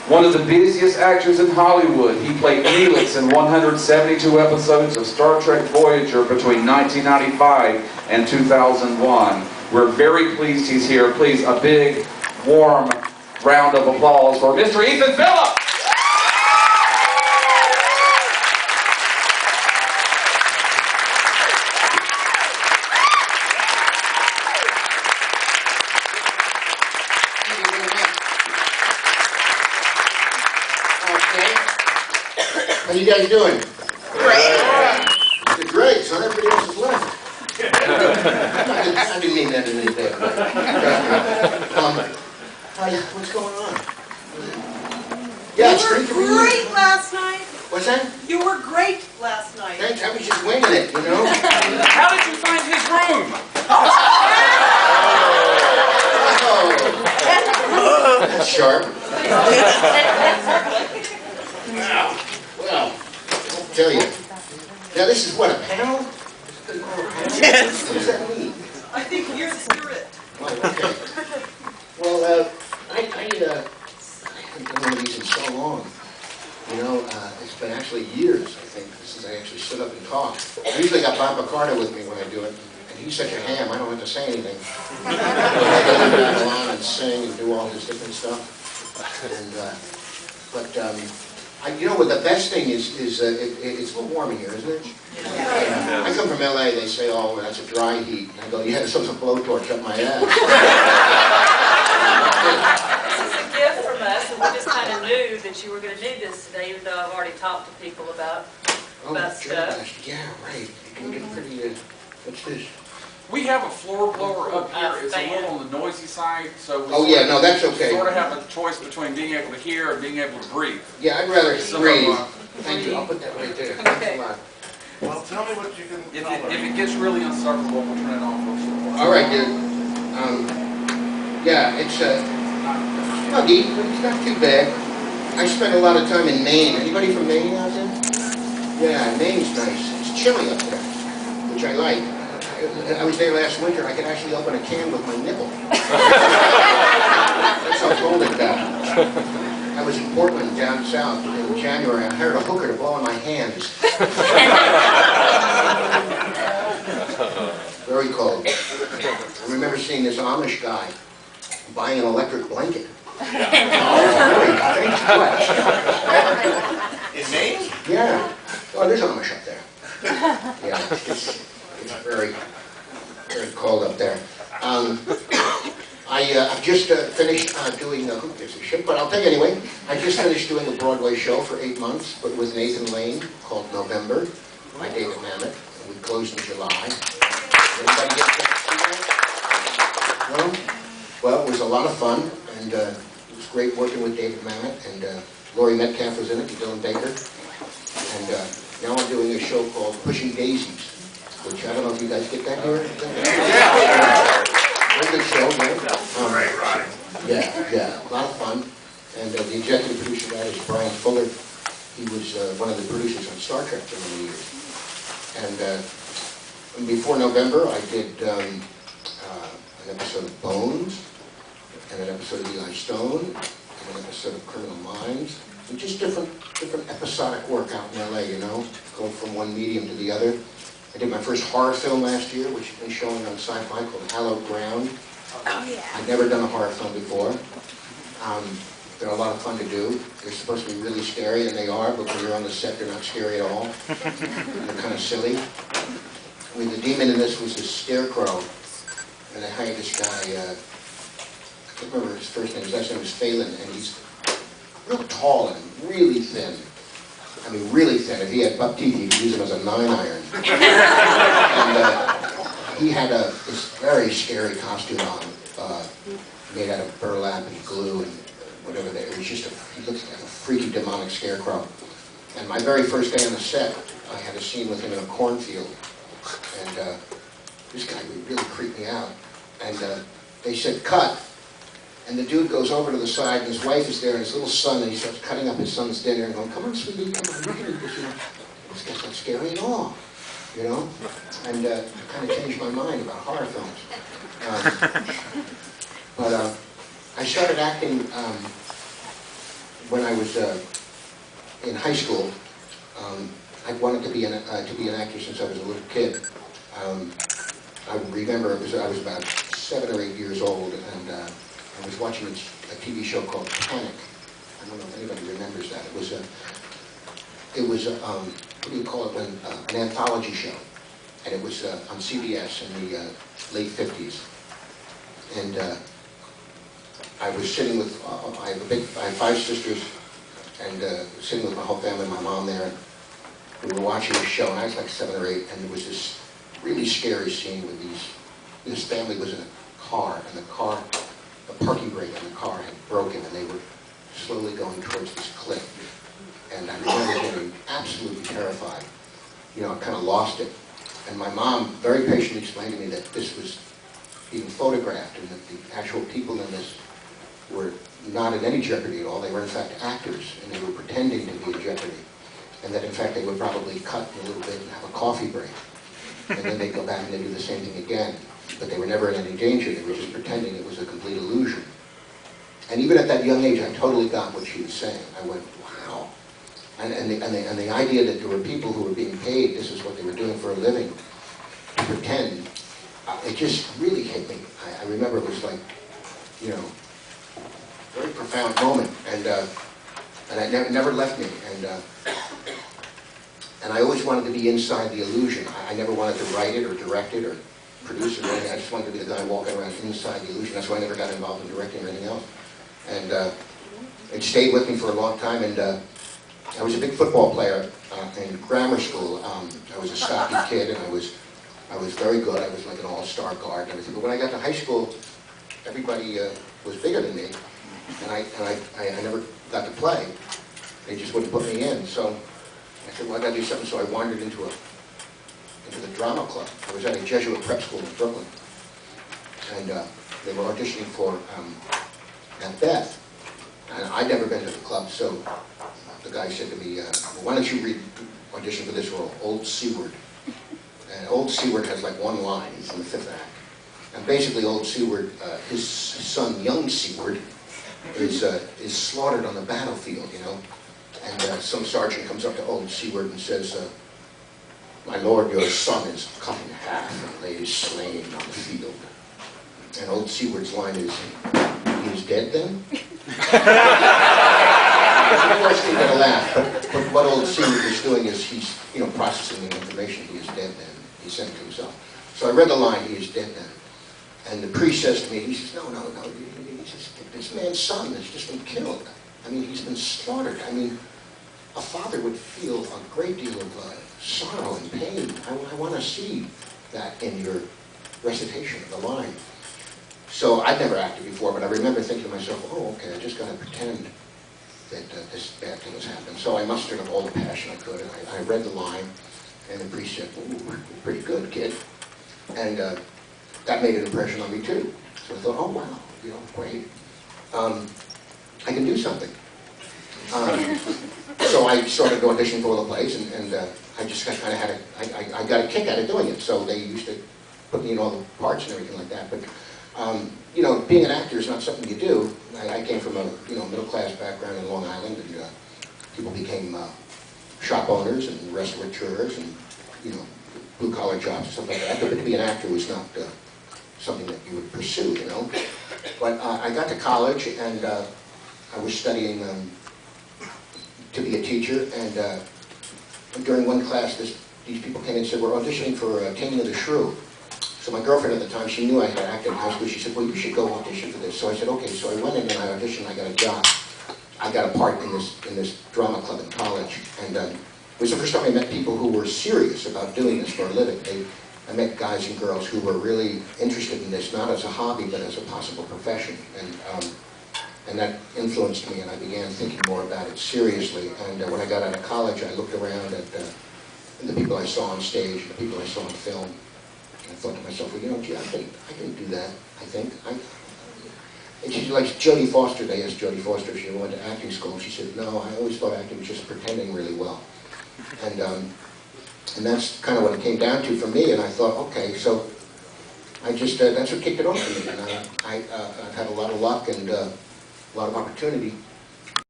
One of the busiest actors in Hollywood, he played Neelix in 172 episodes of Star Trek Voyager between 1995 and 2001. We're very pleased he's here. Please, a big, warm round of applause for Mr. Ethan Phillips! How you guys doing? Great. You're great, so everybody else is left. I didn't mean that in any bad way. What's going on? Yeah, you were great last night. What's that? You were great last night. Thanks, I was just winging it, you know? How did you find his room? Oh, that's sharp. Well, I'll tell you. Now this is what, a panel? Yes. What does that mean? I think you're the spirit. Oh, okay. Well, I haven't done one of these in so long. You know, it's been actually years, I think, since I actually stood up and talked. I usually got Bob Picardo with me when I do it, and he's such a ham, I don't have to say anything. I doesn't battle on and sing and do all this different stuff. And, you know what the best thing is it's a little warm in here, isn't it? Yeah. I come from LA, they say, oh, that's a dry heat. And I go, yeah, it's a blowtorch up my ass. This is a gift from us, and we just kind of knew that you were going to do this today, even though I've already talked to people about stuff. Yeah, right. It can get pretty, what's this? We have a floor blower up here. It's a little on the noisy side, so we no, that's okay. sort of have a choice between being able to hear and being able to breathe. Yeah, I'd rather breathe. Thank you. I'll put that right there. Okay. Thanks a lot. Well, tell me what you can If it gets really insufferable, we'll turn it off. All right, dude. Yeah, it's not deep, but it's not too bad. I spent a lot of time in Maine. Anybody from Maine out there? Yeah, Maine's nice. It's chilly up there, which I like. I was there last winter. I could actually open a can with my nipple. That's how cold it got. I was in Portland, down south, in January. I hired a hooker to blow on my hands. Very cold. I remember seeing this Amish guy buying an electric blanket. In Maine? Yeah. Oh, there's Amish up there. Yeah, it's very, very cold up there. I've just finished doing, who gives a shit, but I'll tell you anyway. I just finished doing a Broadway show for 8 months, but with Nathan Lane, called November, by David Mamet. We closed in July. Everybody get to see that? No? Well, it was a lot of fun, and it was great working with David Mamet, and Laurie Metcalf was in it, and Dylan Baker. And now I'm doing a show called Pushing Daisies, which I don't know if you guys get that here. Yeah. Very good show, Right. Yeah, a lot of fun. And the executive producer of that is Brian Fuller. He was one of the producers on Star Trek for many years. And before November, I did an episode of Bones, and an episode of Eli Stone, and an episode of Criminal Minds. And just different episodic work out in LA, you know, go from one medium to the other. I did my first horror film last year, which has been showing on Sci-Fi, called Hallowed Ground. Oh, yeah. I've never done a horror film before. They're a lot of fun to do. They're supposed to be really scary, and they are, but when you're on the set, they're not scary at all. They're kind of silly. I mean, the demon in this was this scarecrow, and I hired this guy, I can't remember his first name, his last name was Phelan, and he's real tall and really thin. I mean, really thin. If he had buck teeth, you could use him as a 9-iron. And he had this very scary costume on, made out of burlap and glue and whatever. It was just he looked like a freaky demonic scarecrow. And my very first day on the set, I had a scene with him in a cornfield. And this guy really creeped me out. And they said, cut. And the dude goes over to the side, and his wife is there, and his little son, and he starts cutting up his son's dinner and going, come on, sweetie, come on, you can do this, you know. This guy's not scary at all, you know. And it kind of changed my mind about horror films. But I started acting when I was in high school, I wanted to be an actor since I was a little kid. I remember I was about 7 or 8 years old, and I was watching a TV show called Panic. I don't know if anybody remembers that. It was what do you call it, an anthology show, and it was on CBS in the late 50s. And I was sitting with, I have 5 sisters, and sitting with my whole family, my mom there. We were watching the show, and I was like 7 or 8, and there was this really scary scene with this family was in a car, and the parking brake on the car had broken, and they were slowly going towards this cliff. And I remember getting absolutely terrified. You know, I kind of lost it. And my mom very patiently explained to me that this was being photographed, and that the actual people in this were not in any jeopardy at all. They were in fact actors, and they were pretending to be in jeopardy. And that in fact they would probably cut a little bit and have a coffee break. And then they'd go back and they'd do the same thing again. But they were never in any danger. They were just pretending it was a complete illusion. And even at that young age, I totally got what she was saying. I went, wow. And the idea that there were people who were being paid, this is what they were doing for a living, to pretend, it just really hit me. I remember it was like, you know, a very profound moment. And it never left me. And I always wanted to be inside the illusion. I never wanted to write it or direct it or produce it or anything. I just wanted to be the guy walking around inside the illusion. That's why I never got involved in directing or anything else. And it stayed with me for a long time. And I was a big football player in grammar school. I was a stocky kid, and I was very good. I was like an all-star guard and everything. But when I got to high school, everybody was bigger than me, and I never got to play. They just wouldn't put me in. So I said, well, I got to do something. So I wandered into the drama club. I was at a Jesuit prep school in Brooklyn, and they were auditioning for Macbeth. And I'd never been to the club, so the guy said to me, well, why don't you audition for this role, Old Seward. And Old Seward has like one line in the 5th act. And basically Old Seward, his son, Young Seward, is slaughtered on the battlefield, you know. And some sergeant comes up to Old Seward and says, my lord, your son is cut in half and lays slain on the field. And Old Seward's line is, he is dead then? Of course he's going to laugh, but what Old Seward is doing is he's, you know, processing the information. He is dead then. He said it to himself. So I read the line, he is dead then. And the priest says to me, he says, no. He says, this man's son has just been killed. I mean, he's been slaughtered. I mean, a father would feel a great deal of sorrow and pain. I want to see that in your recitation of the line. So I'd never acted before, but I remember thinking to myself, oh, okay, I just got to pretend that this bad thing has happened. So I mustered up all the passion I could, and I read the line, and the priest said, ooh, pretty good, kid. And that made an impression on me, too. So I thought, oh, wow, you know, great. I can do something. So I started to audition for all the plays, and I just kind of had I got a kick out of doing it. So they used to put me in all the parts and everything like that. But you know, being an actor is not something you do. I came from a middle-class background in Long Island, and people became shop owners and restaurateurs and, you know, blue-collar jobs and stuff like that. But to be an actor was not something that you would pursue, you know. But I got to college, and I was studying to be a teacher, and during one class, these people came in and said, we're auditioning for Taming of the Shrew. So my girlfriend at the time, she knew I had acted in high school. She said, well, you should go audition for this. So I said, okay. So I went in and I auditioned. I got a job. I got a part in this drama club in college. And it was the first time I met people who were serious about doing this for a living. I met guys and girls who were really interested in this, not as a hobby, but as a possible profession. And that influenced me, and I began thinking more about it seriously. And when I got out of college, I looked around at the people I saw on stage, and the people I saw on film. And I thought to myself, well, you know, gee, I can do that, I think. And she's like Jodie Foster. They asked Jodie Foster if she ever went to acting school. And she said, no, I always thought acting was just pretending really well. And that's kind of what it came down to for me. And I thought, okay, so I just, that's what kicked it off for me. And I've had a lot of luck and a lot of opportunity